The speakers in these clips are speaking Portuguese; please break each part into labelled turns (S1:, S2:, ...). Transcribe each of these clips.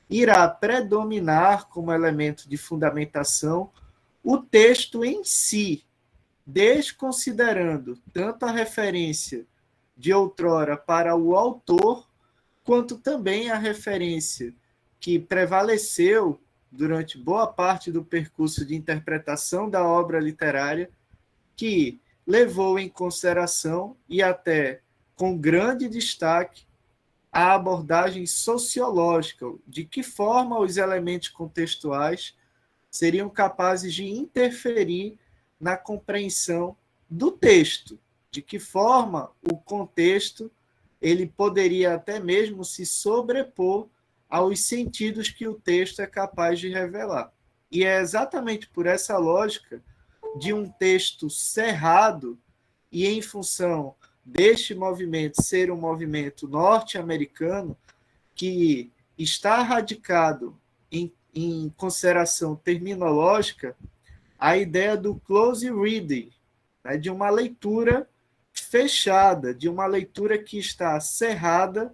S1: irá predominar como elemento de fundamentação o texto em si, desconsiderando tanto a referência de outrora para o autor, quanto também a referência que prevaleceu durante boa parte do percurso de interpretação da obra literária, que levou em consideração, e até com grande destaque, a abordagem sociológica, de que forma os elementos contextuais seriam capazes de interferir na compreensão do texto, de que forma o contexto ele poderia até mesmo se sobrepor aos sentidos que o texto é capaz de revelar. E é exatamente por essa lógica de um texto cerrado e em função deste movimento ser um movimento norte-americano que está radicado em consideração terminológica a ideia do close reading, né, de uma leitura fechada, de uma leitura que está cerrada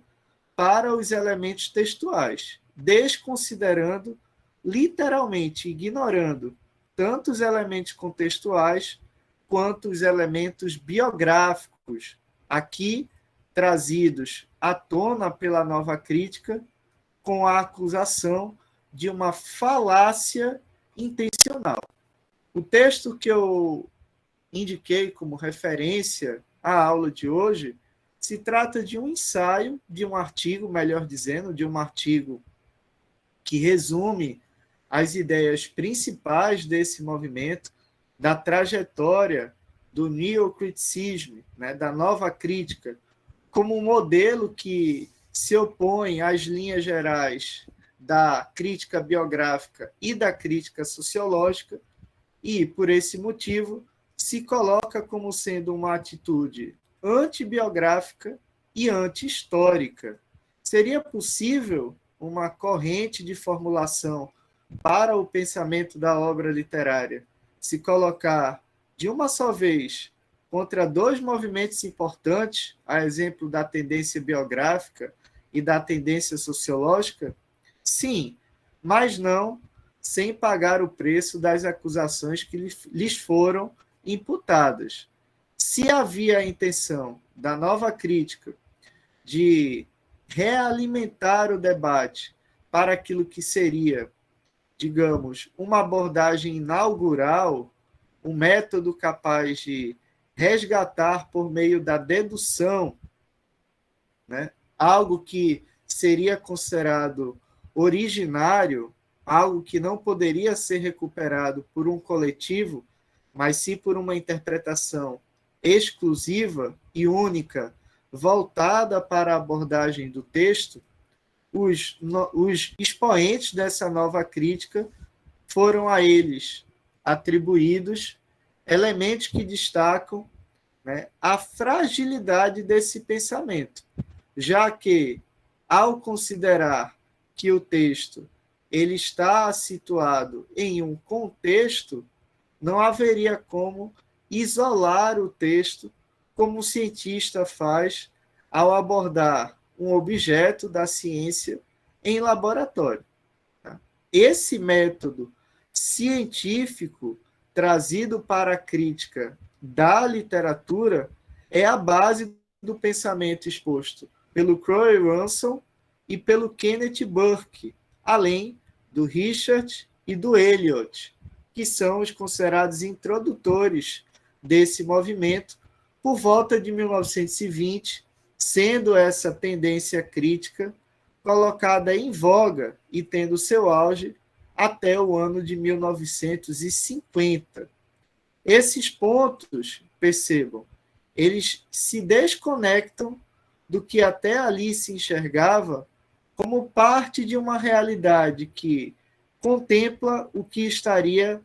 S1: para os elementos textuais, desconsiderando, literalmente ignorando, tanto os elementos contextuais quanto os elementos biográficos, aqui trazidos à tona pela nova crítica, com a acusação de uma falácia intencional. O texto que eu indiquei como referência à aula de hoje se trata de um ensaio, de um artigo, melhor dizendo, de um artigo que resume as ideias principais desse movimento, da trajetória do neocriticismo, né, da nova crítica, como um modelo que se opõe às linhas gerais da crítica biográfica e da crítica sociológica, e, por esse motivo, se coloca como sendo uma atitude antibiográfica e anti-histórica. Seria possível uma corrente de formulação para o pensamento da obra literária se colocar de uma só vez contra dois movimentos importantes, a exemplo da tendência biográfica e da tendência sociológica? Sim, mas não sem pagar o preço das acusações que lhes foram imputadas. Se havia a intenção da nova crítica de realimentar o debate para aquilo que seria, digamos, uma abordagem inaugural, um método capaz de resgatar por meio da dedução, né, algo que seria considerado originário, algo que não poderia ser recuperado por um coletivo, mas sim por uma interpretação exclusiva e única, voltada para a abordagem do texto, os expoentes dessa nova crítica foram a eles atribuídos elementos que destacam, né, a fragilidade desse pensamento, já que, ao considerar que o texto ele está situado em um contexto, não haveria como isolar o texto como o cientista faz ao abordar um objeto da ciência em laboratório. Esse método científico trazido para a crítica da literatura é a base do pensamento exposto pelo Crowley Russell e pelo Kenneth Burke, além do Richard e do Eliot, que são os considerados introdutores desse movimento por volta de 1920, sendo essa tendência crítica colocada em voga e tendo seu auge até o ano de 1950. Esses pontos, percebam, eles se desconectam do que até ali se enxergava como parte de uma realidade que contempla o que estaria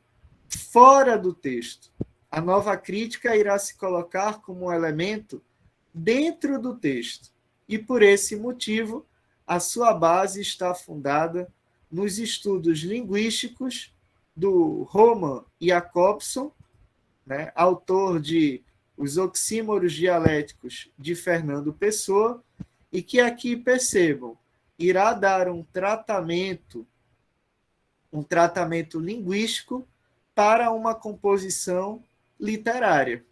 S1: fora do texto. A nova crítica irá se colocar como um elemento dentro do texto. E, por esse motivo, a sua base está fundada nos estudos linguísticos do Roman Jakobson, né, autor de Os Oxímoros Dialéticos de Fernando Pessoa, e que aqui percebam, irá dar um tratamento linguístico para uma composição literária,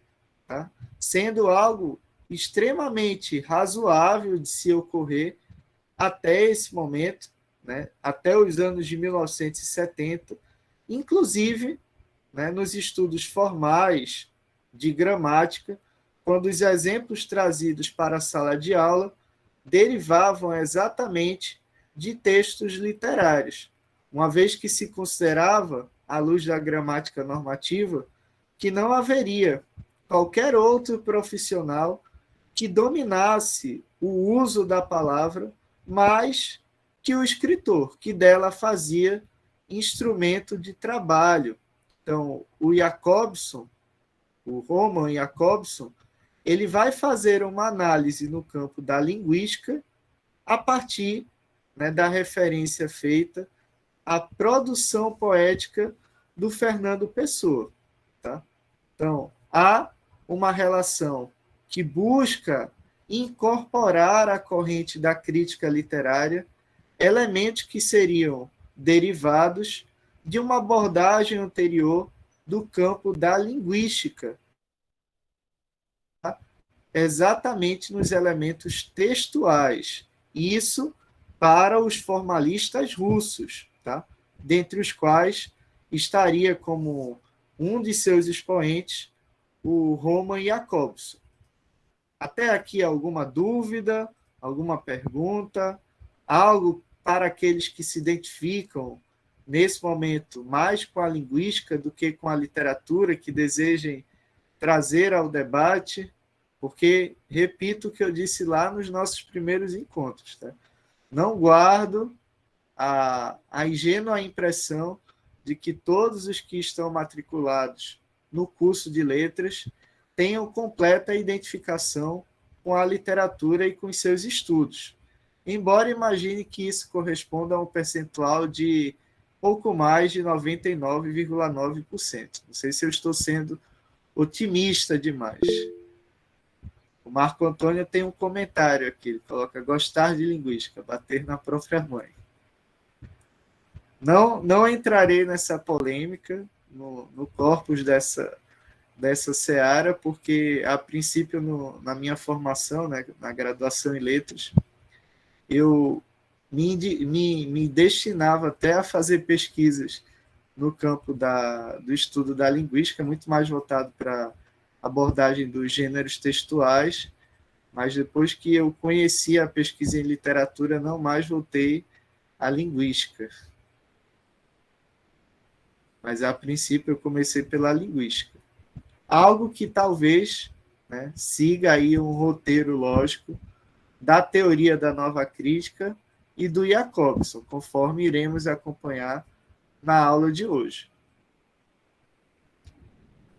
S1: tá? Sendo algo extremamente razoável de se ocorrer até esse momento, né? Até os anos de 1970, inclusive, né, nos estudos formais de gramática, quando os exemplos trazidos para a sala de aula derivavam exatamente de textos literários, uma vez que se considerava, à luz da gramática normativa, que não haveria qualquer outro profissional que dominasse o uso da palavra mais que o escritor, que dela fazia instrumento de trabalho. Então, o Roman Jakobson, ele vai fazer uma análise no campo da linguística a partir, né, da referência feita à produção poética do Fernando Pessoa. Tá? Então, há uma relação que busca incorporar à corrente da crítica literária elementos que seriam derivados de uma abordagem anterior do campo da linguística, tá? Exatamente nos elementos textuais. Isso para os formalistas russos, tá? Dentre os quais estaria como um de seus expoentes o Roman Jakobson. Até aqui alguma dúvida, alguma pergunta, algo para aqueles que se identificam nesse momento mais com a linguística do que com a literatura, que desejem trazer ao debate, porque, repito o que eu disse lá nos nossos primeiros encontros, tá? Não guardo a ingênua impressão de que todos os que estão matriculados no curso de letras tenham completa identificação com a literatura e com os seus estudos. Embora imagine que isso corresponda a um percentual de pouco mais de 99,9%. Não sei se eu estou sendo otimista demais. O Marco Antônio tem um comentário aqui, ele coloca: gostar de linguística, bater na própria mãe. Não entrarei nessa polêmica, no corpus dessa seara, porque, a princípio, na minha formação, né, na graduação em letras, eu me destinava até a fazer pesquisas no campo do estudo da linguística, muito mais voltado para a abordagem dos gêneros textuais, mas depois que eu conheci a pesquisa em literatura, não mais voltei à linguística. Mas, a princípio, eu comecei pela linguística. Algo que talvez, né, siga aí um roteiro lógico da teoria da nova crítica e do Jakobson, conforme iremos acompanhar na aula de hoje.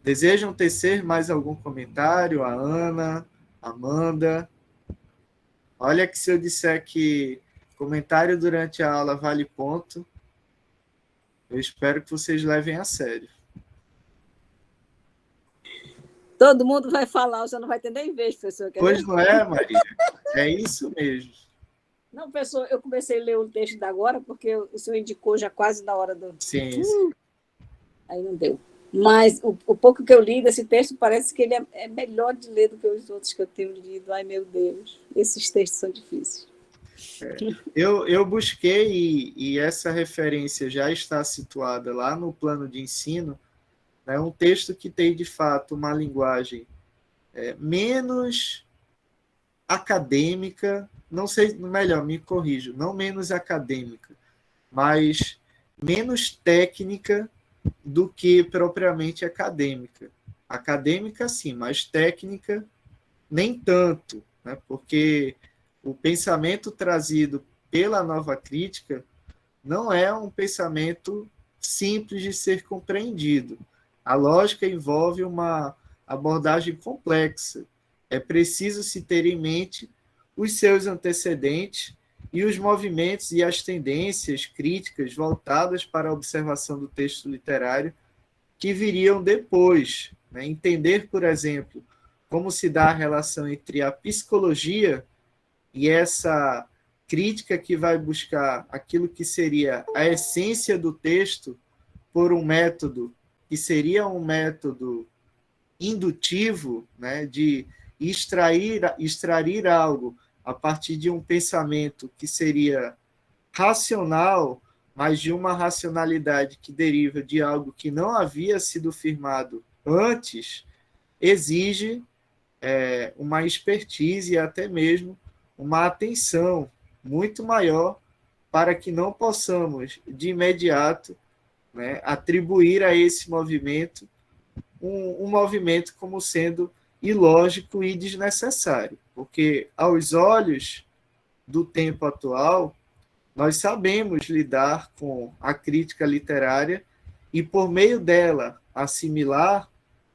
S1: Desejam tecer mais algum comentário? A Ana, a Amanda? Olha que se eu disser que comentário durante a aula vale ponto, eu espero que vocês levem a sério.
S2: Todo mundo vai falar, você não vai ter nem vez, professor.
S1: Pois não é, Maria? É isso mesmo.
S2: Não, professor, eu comecei a ler o texto da agora, porque o senhor indicou já quase na hora do...
S1: Sim, sim.
S2: Aí não deu. Mas o pouco que eu li desse texto parece que ele é melhor de ler do que os outros que eu tenho lido. Ai, meu Deus, esses textos são difíceis.
S1: Eu busquei, e essa referência já está situada lá no plano de ensino, né, um texto que tem, de fato, uma linguagem menos acadêmica, não sei, melhor, me corrijo, não menos acadêmica, mas menos técnica do que propriamente acadêmica. Acadêmica, sim, mas técnica, nem tanto, né? Porque o pensamento trazido pela nova crítica não é um pensamento simples de ser compreendido. A lógica envolve uma abordagem complexa. É preciso se ter em mente os seus antecedentes e os movimentos e as tendências críticas voltadas para a observação do texto literário que viriam depois, né? Entender, por exemplo, como se dá a relação entre a psicologia e essa crítica que vai buscar aquilo que seria a essência do texto por um método que seria um método indutivo, né, de extrair algo a partir de um pensamento que seria racional, mas de uma racionalidade que deriva de algo que não havia sido firmado antes, exige uma expertise e até mesmo uma atenção muito maior para que não possamos, de imediato, né, atribuir a esse movimento um movimento como sendo ilógico e desnecessário, porque aos olhos do tempo atual, nós sabemos lidar com a crítica literária e, por meio dela, assimilar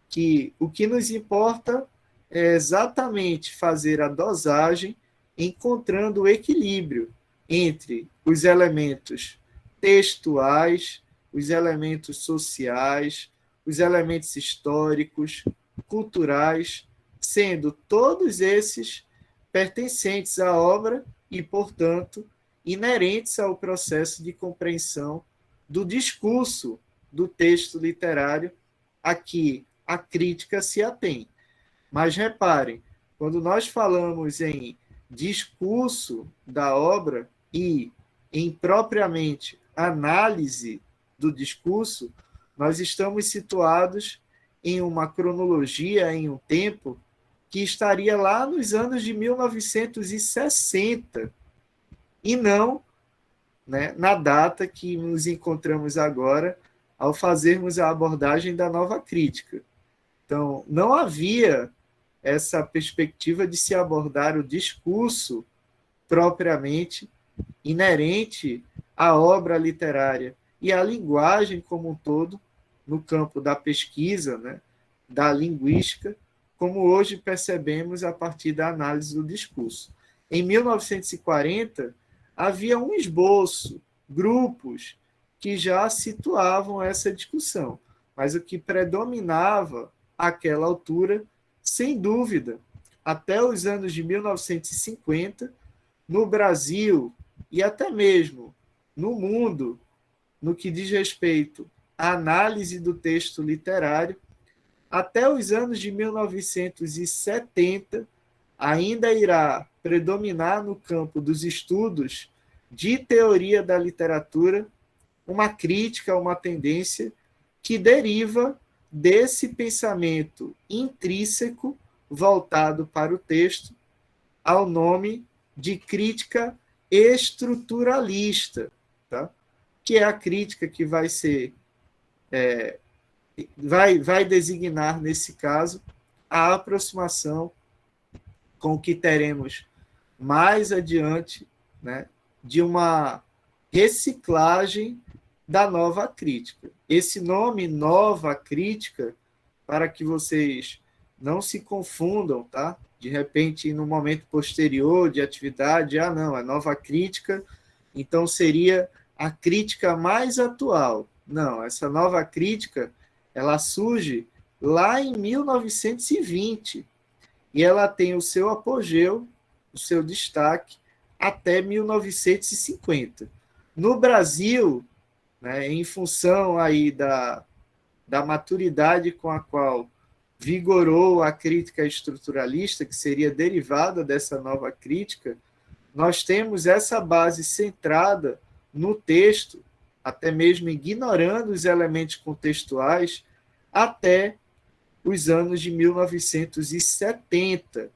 S1: que o que nos importa é exatamente fazer a dosagem, encontrando o equilíbrio entre os elementos textuais, os elementos sociais, os elementos históricos, culturais, sendo todos esses pertencentes à obra e, portanto, inerentes ao processo de compreensão do discurso do texto literário a que a crítica se atém. Mas reparem, quando nós falamos em discurso da obra e em propriamente análise do discurso, nós estamos situados em uma cronologia, em um tempo que estaria lá nos anos de 1960 e não, né, na data que nos encontramos agora ao fazermos a abordagem da nova crítica. Então, não havia essa perspectiva de se abordar o discurso propriamente inerente à obra literária e à linguagem como um todo, no campo da pesquisa, né, da linguística, como hoje percebemos a partir da análise do discurso. Em 1940, havia um esboço, grupos que já situavam essa discussão, mas o que predominava àquela altura, sem dúvida, até os anos de 1950, no Brasil e até mesmo no mundo, no que diz respeito à análise do texto literário, até os anos de 1970, ainda irá predominar no campo dos estudos de teoria da literatura uma crítica, uma tendência que deriva desse pensamento intrínseco voltado para o texto, ao nome de crítica estruturalista, tá? Que é a crítica que vai ser vai designar, nesse caso, a aproximação com que teremos mais adiante, né, de uma reciclagem da nova crítica. Esse nome, nova crítica, para que vocês não se confundam, tá? De repente, no momento posterior de atividade, não, é nova crítica, então seria a crítica mais atual. Não, essa nova crítica, ela surge lá em 1920, e ela tem o seu apogeu, o seu destaque, até 1950. No Brasil, né, em função aí da maturidade com a qual vigorou a crítica estruturalista, que seria derivada dessa nova crítica, nós temos essa base centrada no texto, até mesmo ignorando os elementos contextuais, até os anos de 1970.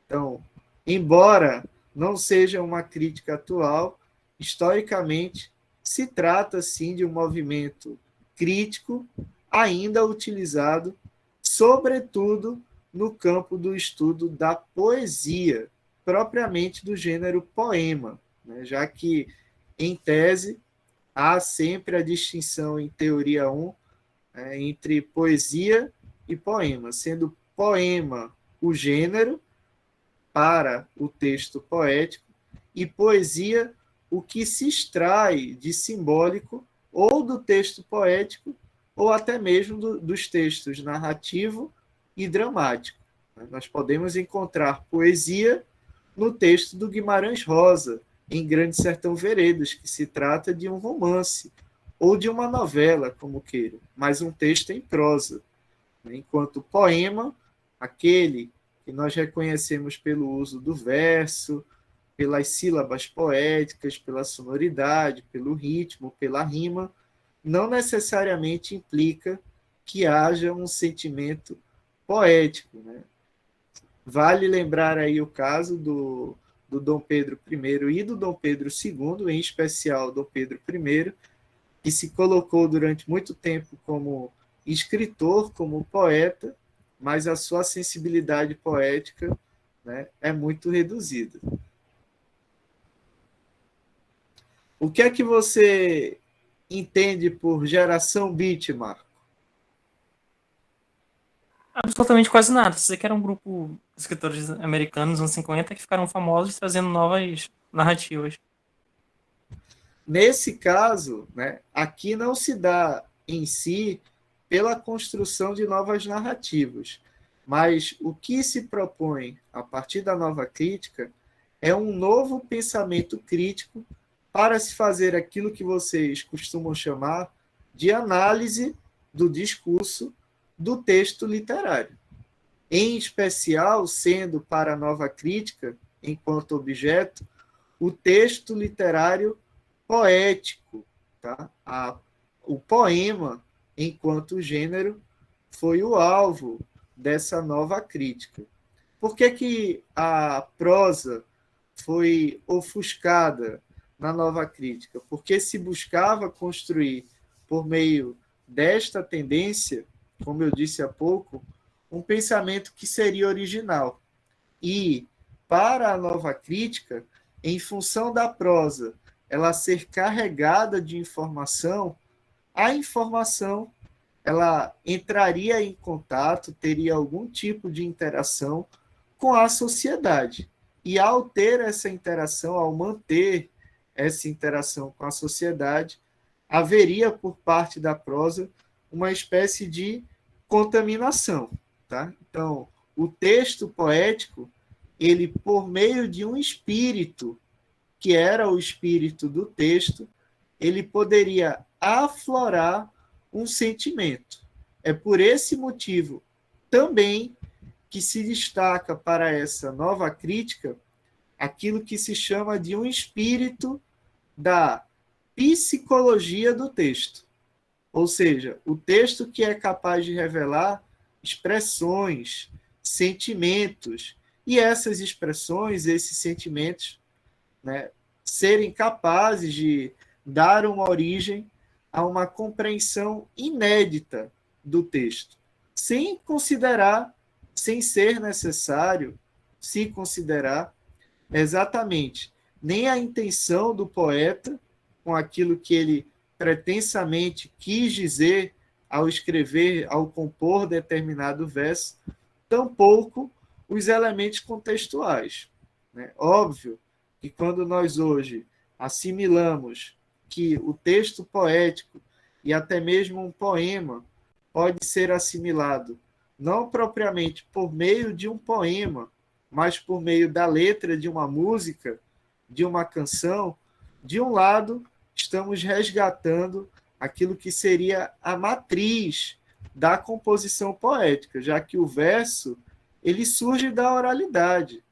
S1: Então, embora não seja uma crítica atual, historicamente se trata, sim, de um movimento crítico ainda utilizado, sobretudo, no campo do estudo da poesia, propriamente do gênero poema, né? Já que, em tese, há sempre a distinção em teoria 1 entre poesia e poema, sendo poema o gênero para o texto poético e poesia o que se extrai de simbólico ou do texto poético ou até mesmo dos textos narrativo e dramático. Nós podemos encontrar poesia no texto do Guimarães Rosa, em Grande Sertão Veredas, que se trata de um romance, ou de uma novela, como queira, mas um texto em prosa. Enquanto poema, aquele que nós reconhecemos pelo uso do verso, pelas sílabas poéticas, pela sonoridade, pelo ritmo, pela rima, não necessariamente implica que haja um sentimento poético. Vale lembrar aí o caso do Dom Pedro I e do Dom Pedro II, em especial Dom Pedro I, que se colocou durante muito tempo como escritor, como poeta, mas a sua sensibilidade poética, é muito reduzida. O que é que você entende por geração beat, Marco?
S3: Absolutamente quase nada. Sei que era um grupo de escritores americanos nos anos 50 que ficaram famosos trazendo novas narrativas.
S1: Nesse caso, aqui não se dá em si pela construção de novas narrativas, mas o que se propõe a partir da nova crítica é um novo pensamento crítico para se fazer aquilo que vocês costumam chamar de análise do discurso do texto literário. Em especial, sendo para a nova crítica, enquanto objeto, o texto literário poético. Tá? O poema, enquanto gênero, foi o alvo dessa nova crítica. Por que a prosa foi ofuscada na nova crítica? Porque se buscava construir, por meio desta tendência, como eu disse há pouco, um pensamento que seria original. E, para a nova crítica, em função da prosa ela ser carregada de informação, a informação ela entraria em contato, teria algum tipo de interação com a sociedade. E ao ter essa interação, ao manter essa interação com a sociedade, haveria por parte da prosa uma espécie de contaminação. Tá? Então, o texto poético, ele, por meio de um espírito, que era o espírito do texto, ele poderia aflorar um sentimento. É por esse motivo também que se destaca para essa nova crítica aquilo que se chama de um espírito da psicologia do texto. Ou seja, o texto que é capaz de revelar expressões, sentimentos, e essas expressões, esses sentimentos, serem capazes de dar uma origem a uma compreensão inédita do texto, sem considerar, sem ser necessário se considerar exatamente nem a intenção do poeta com aquilo que ele pretensamente quis dizer ao escrever, ao compor determinado verso, tampouco os elementos contextuais. Óbvio que quando nós hoje assimilamos que o texto poético e até mesmo um poema pode ser assimilado não propriamente por meio de um poema, mas por meio da letra de uma música, de uma canção, de um lado, estamos resgatando aquilo que seria a matriz da composição poética, já que o verso ele surge da oralidade,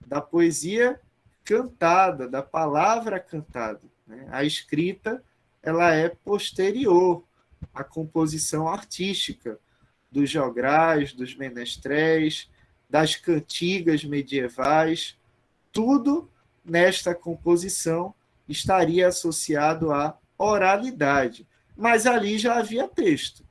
S1: da poesia cantada, da palavra cantada. A escrita ela é posterior à composição artística dos jograis, dos menestréis, das cantigas medievais. Tudo nesta composição estaria associado à oralidade. Mas ali já havia texto,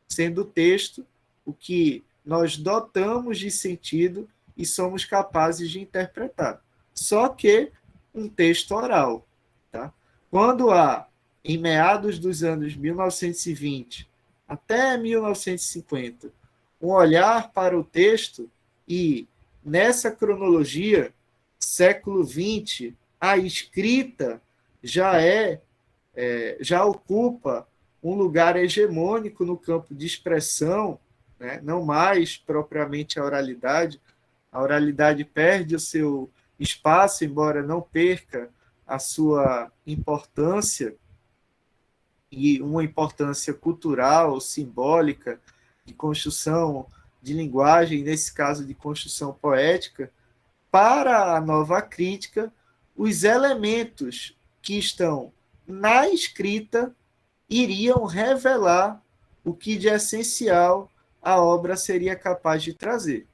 S1: sendo texto o que nós dotamos de sentido e somos capazes de interpretar. Só que um texto oral. Tá? Quando há, em meados dos anos 1920 até 1950, um olhar para o texto e, nessa cronologia, século XX, a escrita já ocupa um lugar hegemônico no campo de expressão, não mais propriamente a oralidade. A oralidade perde o seu espaço, embora não perca a sua importância, e uma importância cultural, simbólica, de construção de linguagem, nesse caso de construção poética, para a nova crítica, os elementos que estão na escrita iriam revelar o que de essencial a obra seria capaz de trazer.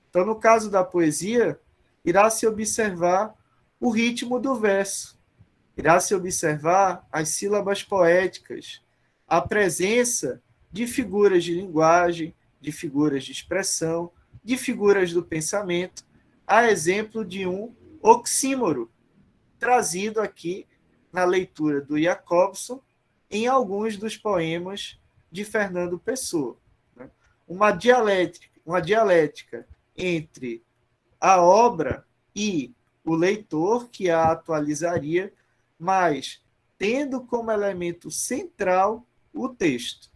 S1: Então, no caso da poesia, irá se observar o ritmo do verso, irá se observar as sílabas poéticas, a presença de figuras de linguagem, de figuras de expressão, de figuras do pensamento, a exemplo de um oxímoro, trazido aqui na leitura do Jacobson em alguns dos poemas de Fernando Pessoa. Uma dialética entre a obra e o leitor, que a atualizaria, mas tendo como elemento central o texto.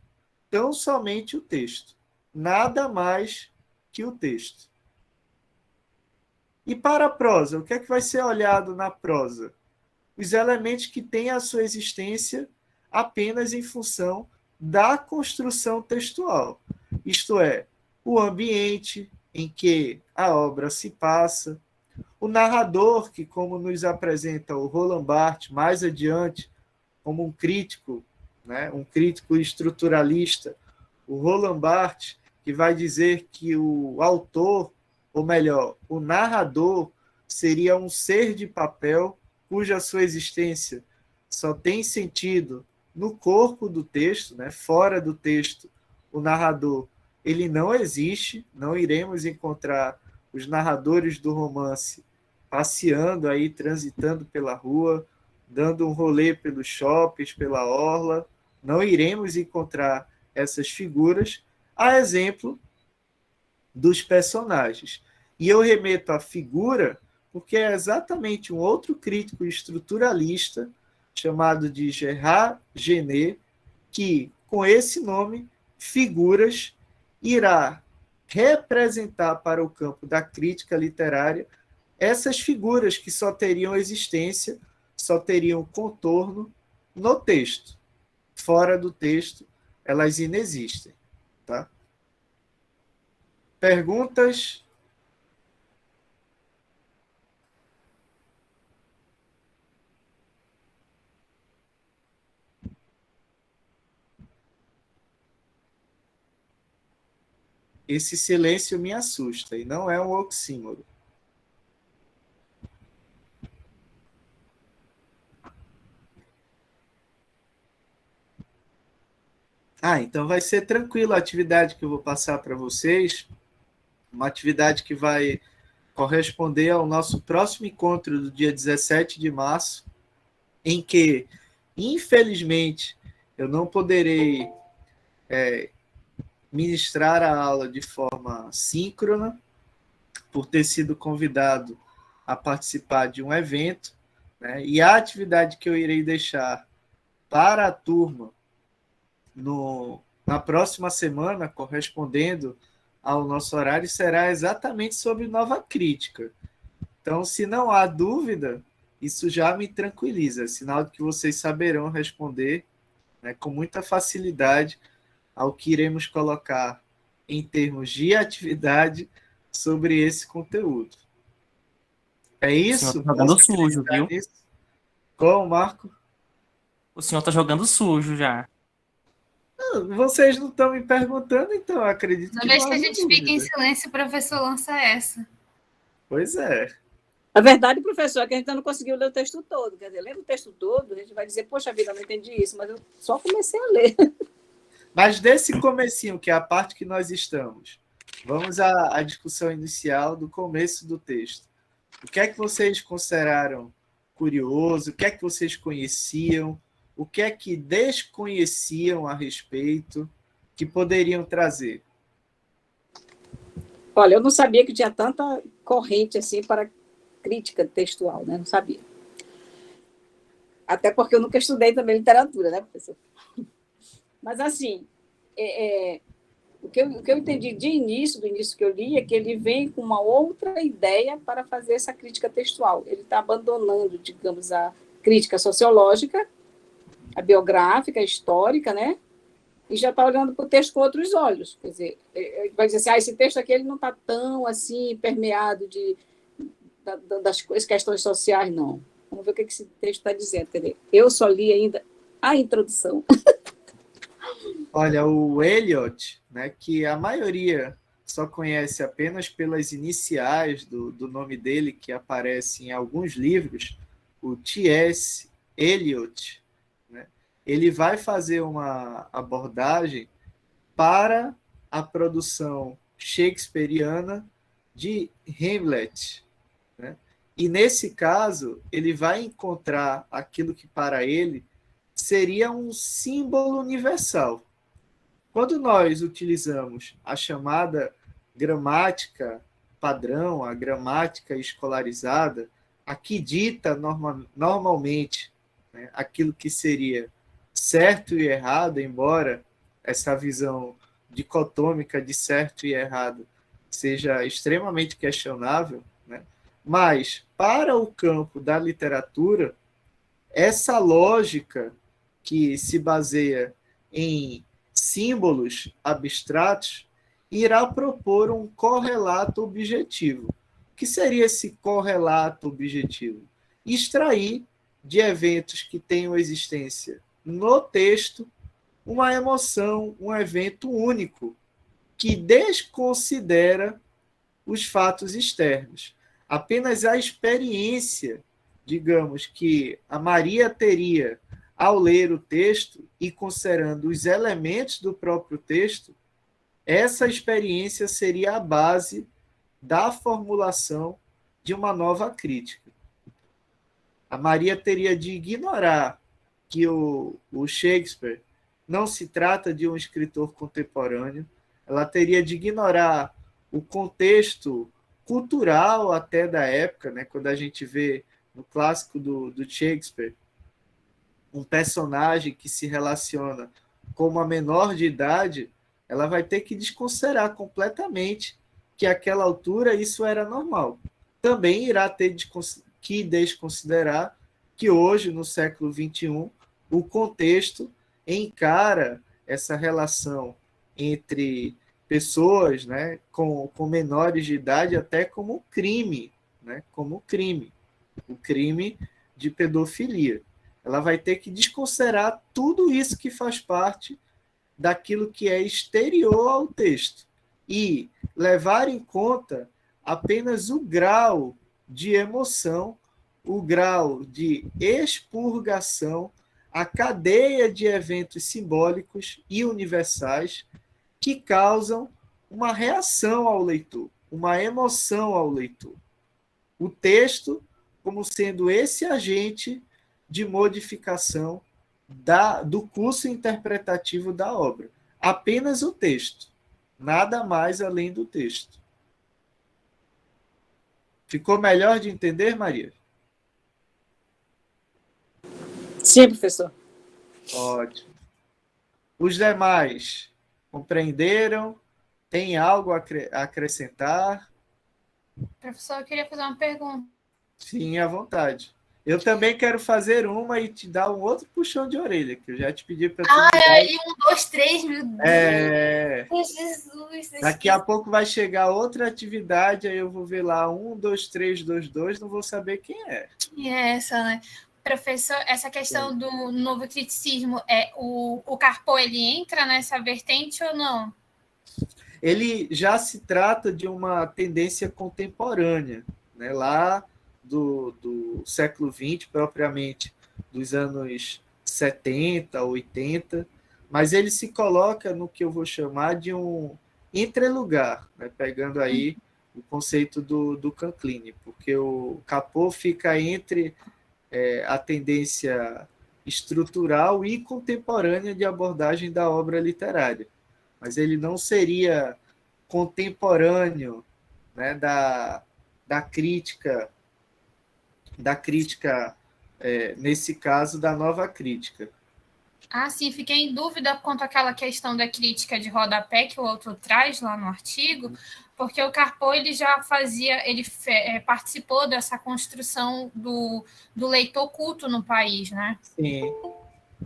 S1: Tão somente o texto. Nada mais que o texto. E para a prosa, o que é que vai ser olhado na prosa? Os elementos que têm a sua existência apenas em função da construção textual. Isto é, o ambiente em que a obra se passa, o narrador, que, como nos apresenta o Roland Barthes mais adiante, como um crítico, né, um crítico estruturalista, o Roland Barthes, que vai dizer que o autor, ou melhor, o narrador, seria um ser de papel cuja sua existência só tem sentido no corpo do texto, né, fora do texto, o narrador, ele não existe, não iremos encontrar os narradores do romance passeando aí, transitando pela rua, dando um rolê pelos shoppings, pela orla, não iremos encontrar essas figuras, a exemplo dos personagens. E eu remeto à figura porque é exatamente um outro crítico estruturalista chamado de Gerard Genet, que, com esse nome, figuras, irá representar para o campo da crítica literária essas figuras que só teriam existência, só teriam contorno no texto. Fora do texto, elas inexistem. Tá? Perguntas? Esse silêncio me assusta, e não é um oxímoro. Então vai ser tranquilo a atividade que eu vou passar para vocês, uma atividade que vai corresponder ao nosso próximo encontro do dia 17 de março, em que, infelizmente, eu não poderei ministrar a aula de forma síncrona, por ter sido convidado a participar de um evento, né? E a atividade que eu irei deixar para a turma na próxima semana, correspondendo ao nosso horário, será exatamente sobre nova crítica. Então, se não há dúvida, isso já me tranquiliza, sinal de que vocês saberão responder, né, com muita facilidade ao que iremos colocar em termos de atividade sobre esse conteúdo. É isso?
S3: O senhor tá jogando sujo, viu?
S1: Como, Marco?
S3: O senhor tá jogando sujo já.
S1: Vocês não estão me perguntando, então eu acredito
S4: Toda
S1: que
S4: vez
S1: não
S4: que a
S1: haja
S4: gente
S1: dúvida.
S4: fica em silêncio, o professor lança essa.
S1: Pois é.
S2: A verdade, professor, é que a gente não conseguiu ler o texto todo. Quer dizer, lendo o texto todo, a gente vai dizer, poxa vida, eu não entendi isso, mas eu só comecei a ler.
S1: Mas desse comecinho, que é a parte que nós estamos, vamos à discussão inicial do começo do texto. O que é que vocês consideraram curioso? O que é que vocês conheciam? O que é que desconheciam a respeito que poderiam trazer?
S2: Olha, eu não sabia que tinha tanta corrente assim para crítica textual, né? Não sabia. Até porque eu nunca estudei também literatura, né, professor? Mas, assim, o que eu entendi do início que eu li, é que ele vem com uma outra ideia para fazer essa crítica textual. Ele está abandonando, digamos, crítica sociológica, a biográfica, a histórica, né? E já está olhando para o texto com outros olhos. Quer dizer, vai dizer assim, esse texto aqui ele não está tão assim permeado das questões sociais, não. Vamos ver o que esse texto está dizendo. Quer dizer, eu só li ainda a introdução.
S1: Olha, o Eliot, né, que a maioria só conhece apenas pelas iniciais do nome dele, que aparece em alguns livros, o T.S. Eliot, né, ele vai fazer uma abordagem para a produção shakespeariana de Hamlet, né? E nesse caso, ele vai encontrar aquilo que para ele seria um símbolo universal. Quando nós utilizamos a chamada gramática padrão, a gramática escolarizada, a que dita normalmente, né, aquilo que seria certo e errado, embora essa visão dicotômica de certo e errado seja extremamente questionável, né? Mas, para o campo da literatura, essa lógica que se baseia em símbolos abstratos irá propor um correlato objetivo. O que seria esse correlato objetivo? Extrair de eventos que tenham existência no texto uma emoção, um evento único, que desconsidera os fatos externos. Apenas a experiência, digamos, que a Maria teria ao ler o texto e considerando os elementos do próprio texto, essa experiência seria a base da formulação de uma nova crítica. A Maria teria de ignorar que o Shakespeare não se trata de um escritor contemporâneo, ela teria de ignorar o contexto cultural até da época, né? Quando a gente vê no clássico do Shakespeare um personagem que se relaciona com uma menor de idade, ela vai ter que desconsiderar completamente que àquela altura isso era normal. Também irá ter que desconsiderar que hoje, no século XXI, o contexto encara essa relação entre pessoas, né, com menores de idade até como crime, né, como crime, o crime de pedofilia. Ela vai ter que desconsiderar tudo isso que faz parte daquilo que é exterior ao texto e levar em conta apenas o grau de emoção, o grau de expurgação, a cadeia de eventos simbólicos e universais que causam uma reação ao leitor, uma emoção ao leitor. O texto como sendo esse agente de modificação do curso interpretativo da obra. Apenas o texto, nada mais além do texto. Ficou melhor de entender, Maria?
S2: Sim, professor.
S1: Ótimo. Os demais compreenderam? Tem algo a acrescentar?
S4: Professor, eu queria fazer uma pergunta.
S1: Sim, à vontade. Eu também quero fazer uma e te dar um outro puxão de orelha, que eu já te pedi para tu.
S4: E 1, 2, 3, meu Deus. Jesus.
S1: Daqui a pouco vai chegar outra atividade, aí eu vou ver lá 1, 2, 3, 2, 2, não vou saber quem é.
S4: E essa, né? Professor, essa questão do novo criticismo, o Carpo, ele entra nessa vertente ou não?
S1: Ele já se trata de uma tendência contemporânea, né? Lá do século XX, propriamente dos anos 70, 80, mas ele se coloca no que eu vou chamar de um entrelugar, né? Pegando aí o conceito do Canclini, porque o Capô fica entre a tendência estrutural e contemporânea de abordagem da obra literária, mas ele não seria contemporâneo, né, da crítica, nesse caso, da nova crítica.
S4: Ah, sim, fiquei em dúvida quanto àquela questão da crítica de rodapé que o autor traz lá no artigo, porque o Carpo ele já fazia, ele participou dessa construção do leitor culto no país, né?
S1: Sim,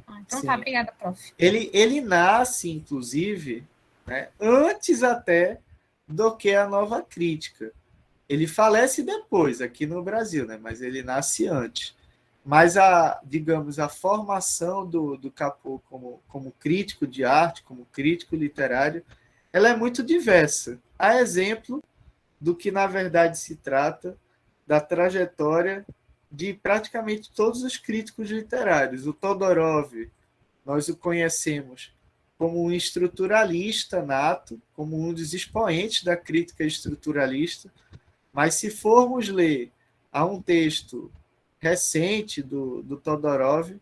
S4: Então tá,
S1: sim.
S4: obrigada, prof.
S1: Ele nasce, inclusive, né, antes até do que a nova crítica. Ele falece depois, aqui no Brasil, né, mas ele nasce antes. Mas digamos, a formação do Capô como crítico de arte, como crítico literário, ela é muito diversa. A exemplo do que, na verdade, se trata da trajetória de praticamente todos os críticos literários. O Todorov, nós o conhecemos como um estruturalista nato, como um dos expoentes da crítica estruturalista, mas se formos ler a um texto recente do Todorov,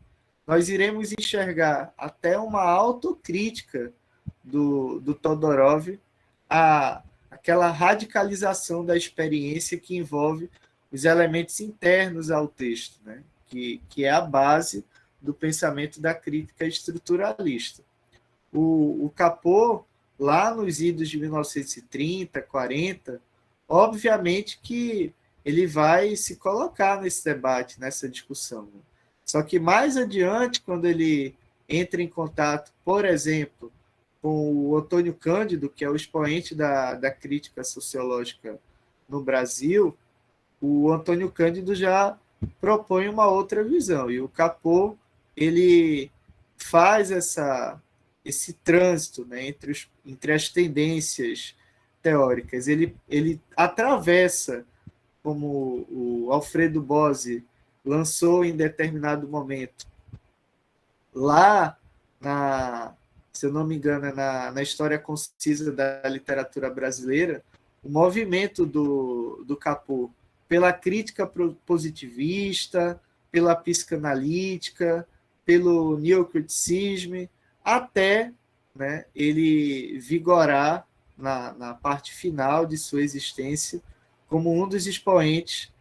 S1: nós iremos enxergar até uma autocrítica do Todorov aquela radicalização da experiência que envolve os elementos internos ao texto, né? que é a base do pensamento da crítica estruturalista. O Capô, lá nos idos de 1930, 40, obviamente que ele vai se colocar nesse debate, nessa discussão. Só que mais adiante, quando ele entra em contato, por exemplo, com o Antônio Cândido, que é o expoente da crítica sociológica no Brasil, o Antônio Cândido já propõe uma outra visão. E o Capô, ele faz esse trânsito, né, entre as tendências teóricas. Ele atravessa, como o Alfredo Bose lançou em determinado momento, lá se eu não me engano, na História Concisa da Literatura Brasileira, o movimento do Capô pela crítica positivista, pela psicanalítica, pelo neocriticismo, até, né, ele vigorar na parte final de sua existência como um dos expoentes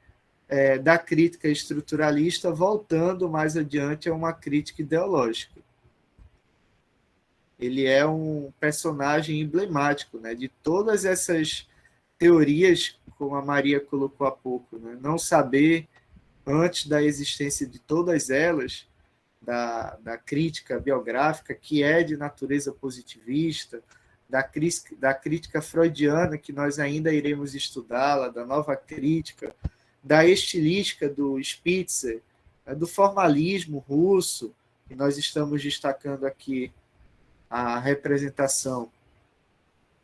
S1: da crítica estruturalista, voltando mais adiante a uma crítica ideológica. Ele é um personagem emblemático, né, de todas essas teorias, como a Maria colocou há pouco, né? Não saber, antes da existência de todas elas, da crítica biográfica, que é de natureza positivista, da crítica freudiana, que nós ainda iremos estudá-la, da nova crítica, da estilística do Spitzer, do formalismo russo, e nós estamos destacando aqui a representação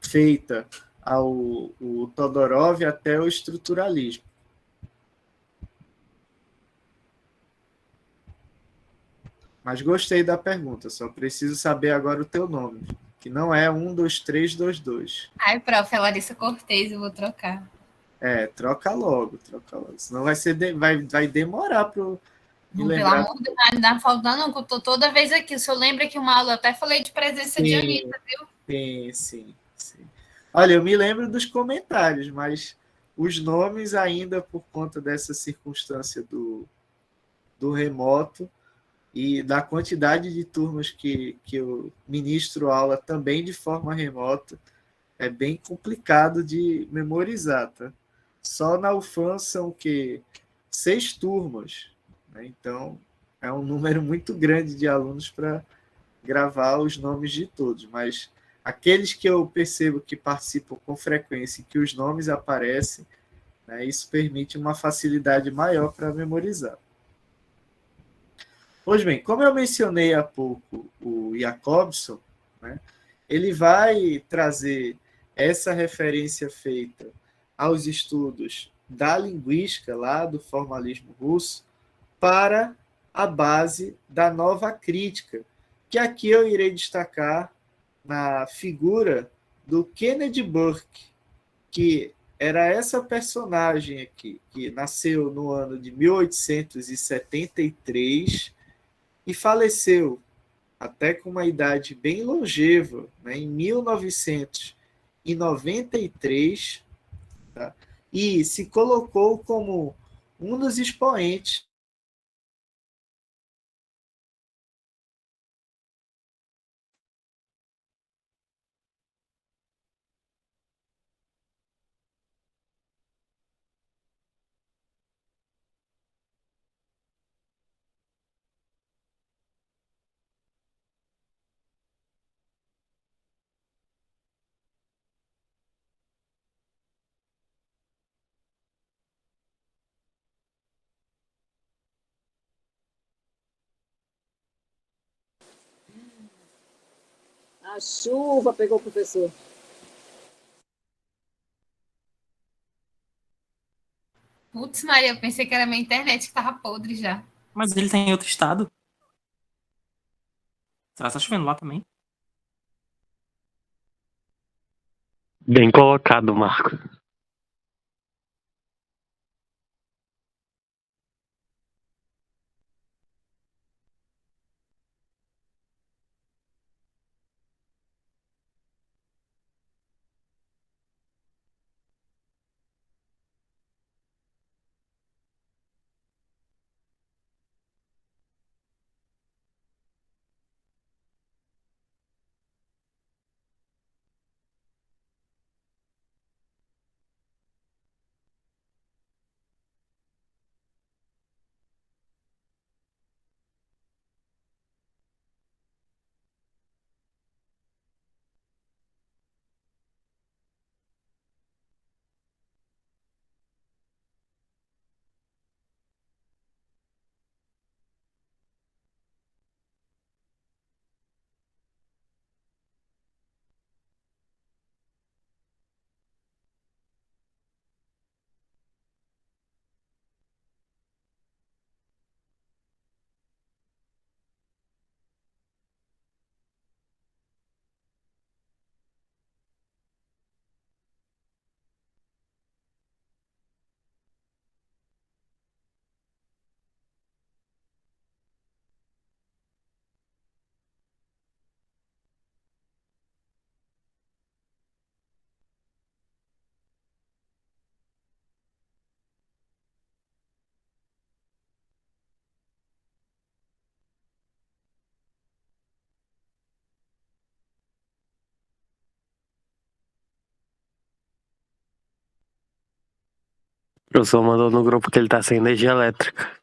S1: feita o Todorov até o estruturalismo. Mas gostei da pergunta, só preciso saber agora o teu nome, que não é 12322.
S4: Ai, prof, é Larissa Cortez, eu vou trocar.
S1: Troca logo, senão vai demorar para me
S4: Não, pelo
S1: lembrar.
S4: amor de Deus, não dá falta não, que eu tô toda vez aqui. Se eu lembro que uma aula, eu até falei de presença de Anitta, viu?
S1: Sim. Olha, eu me lembro dos comentários, mas os nomes ainda, por conta dessa circunstância do remoto e da quantidade de turmas que eu ministro aula também de forma remota, é bem complicado de memorizar, tá? Só na UFAM são o quê? 6 turmas, né? Então, é um número muito grande de alunos para gravar os nomes de todos, mas aqueles que eu percebo que participam com frequência e que os nomes aparecem, né, isso permite uma facilidade maior para memorizar. Pois bem, como eu mencionei há pouco o Jacobson, né, ele vai trazer essa referência feita aos estudos da linguística, lá do formalismo russo, para a base da nova crítica, que aqui eu irei destacar na figura do Kennedy Burke, que era essa personagem aqui, que nasceu no ano de 1873 e faleceu até com uma idade bem longeva, né, em 1993, tá? E se colocou como um dos expoentes
S2: A chuva pegou o professor.
S4: Putz, Maria, eu pensei que era minha internet que tava podre já.
S3: Mas ele tá em outro estado. Será que tá chovendo lá também?
S5: Bem colocado, Marco. O professor mandou no grupo que ele tá sem energia elétrica.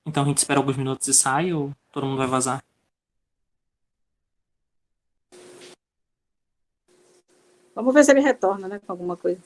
S3: Então a gente espera alguns minutos e sai ou todo mundo vai vazar?
S2: Vamos ver se ele retorna, né, com alguma coisa.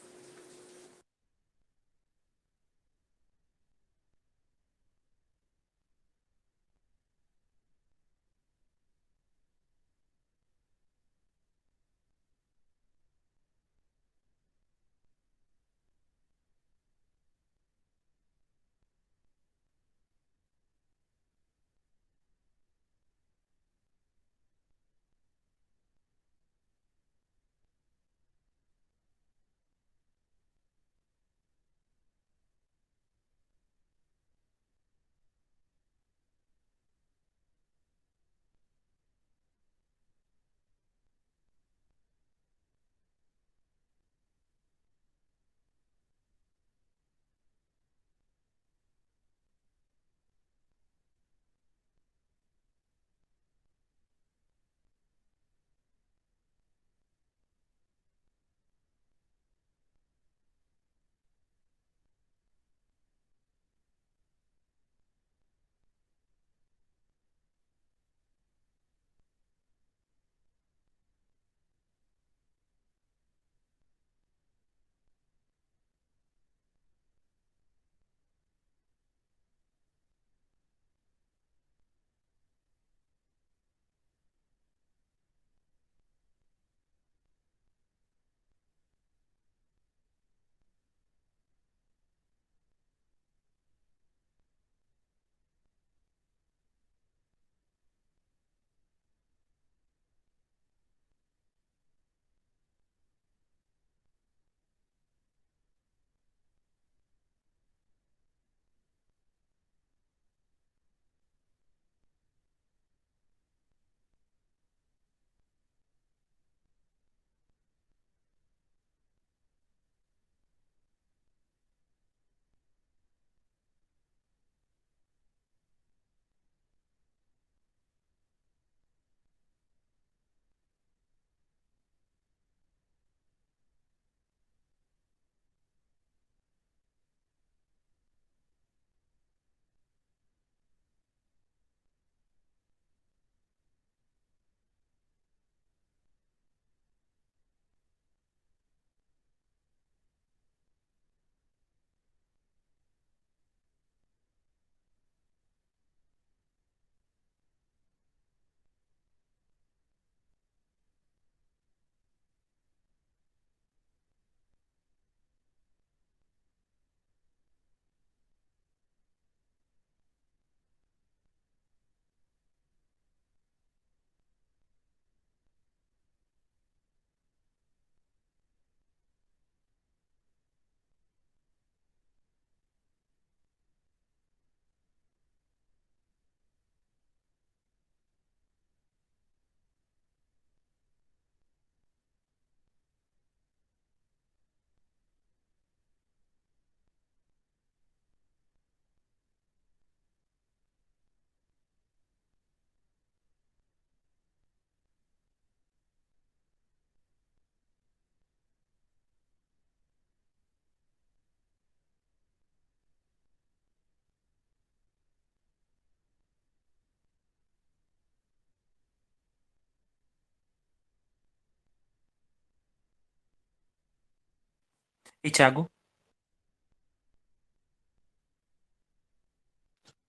S3: E Thiago?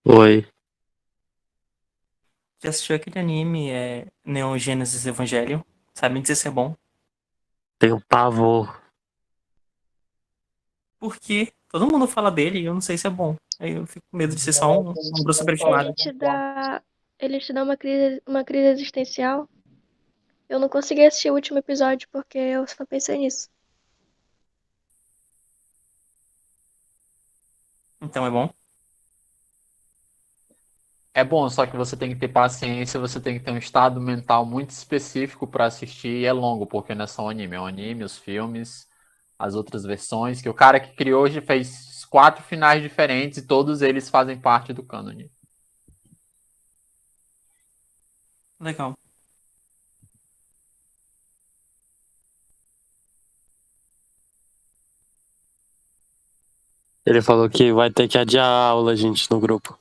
S5: Oi.
S3: Já assistiu aquele anime Neon Genesis Evangelion? Sabe dizer se é bom?
S5: Tenho pavor.
S3: Por quê? Todo mundo fala dele e eu não sei se é bom. Aí eu fico com medo de ser só um grosso
S6: Ele
S3: superestimado.
S6: te dá uma crise existencial. Eu não consegui assistir o último episódio porque eu só pensei nisso.
S3: Então é bom?
S7: É bom, só que você tem que ter paciência, você tem que ter um estado mental muito específico para assistir e é longo, porque não é só um anime, é um anime, os filmes, as outras versões, que o cara que criou já fez 4 finais diferentes e todos eles fazem parte do cânone.
S3: Legal.
S5: Ele falou que vai ter que adiar a aula, gente, no grupo.